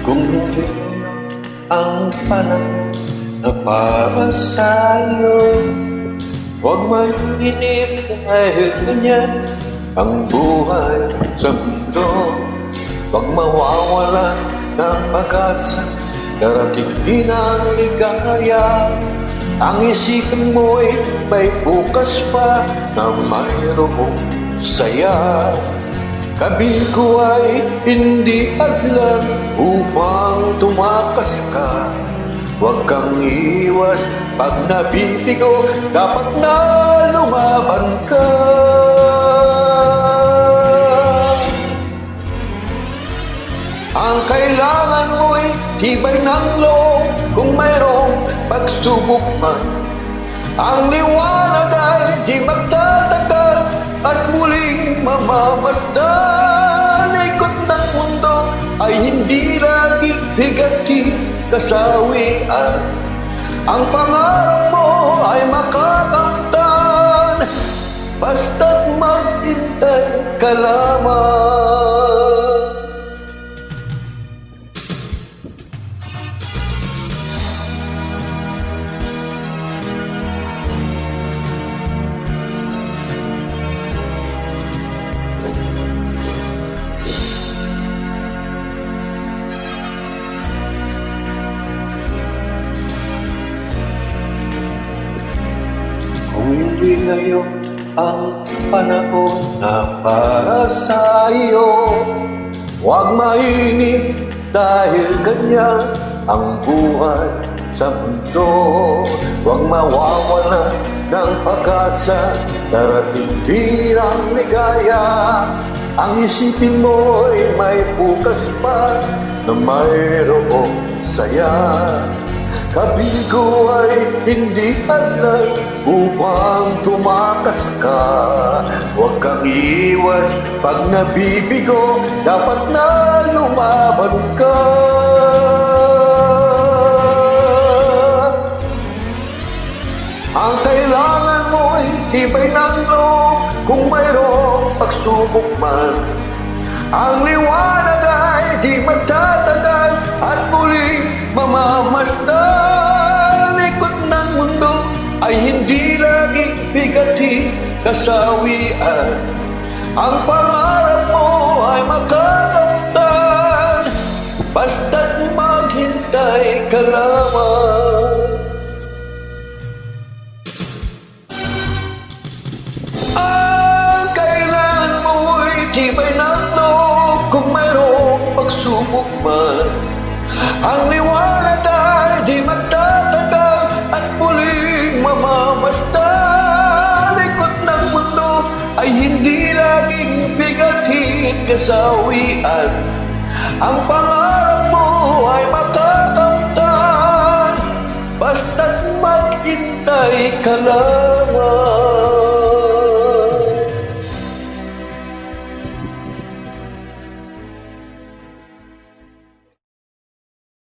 Kung hindi ang panahon na para sa'yo, huwag mainip dahil ganyan ang buhay sa mundo. Huwag mawawalan ng pag-asa, darating din ang ligaya. Ang isipin mo'y may bukas pa na mayroong saya. Kabing ko ay hindi adlan upang tumakas ka. Huwag kang iwas pag nabibigo, dapat na lumaban ka. Ang kailangan mo'y tibay ng loob kung mayroong pagsubok man. Ang liwanag ay di magtatagal at muling mamamasdan. Ikot ng mundo ay hindi laging bigati kasawian. Ang pangarap mo ay makakamtan, basta't maghintay ka lamang. Kung hindi ngayon ang panahon na para sa'yo, huwag mainip dahil ganyan ang buhay sa mundo. Huwag mawawala ng pag-asa, darating din ang ligaya. Ang isipin mo'y may bukas pa na mayroong saya. Kabing ko ay hindi adlan upang tumakas ka. Huwag kang iwas pag nabibigo, dapat na lumaban ka. Ang kailangan mo'y tibay ng loob kung mayroong pagsubok man. Ang liwanag ay di magtatagal at muling mamamasdan. Ikot ng mundo ay hindi laging bigati kasawian. Ang pangarap mo ay makakamtan, basta't maghintay ka lamang. Ang kailangan mo'y tibay ng loob kung mayroong pagsubok man. Ang liwanag ay di magtatagal at muling mamamasdan. Ikot ng mundo ay hindi laging bigatin kasawian. Ang pangarap mo ay makakamtan, basta't maghintay ka lamang.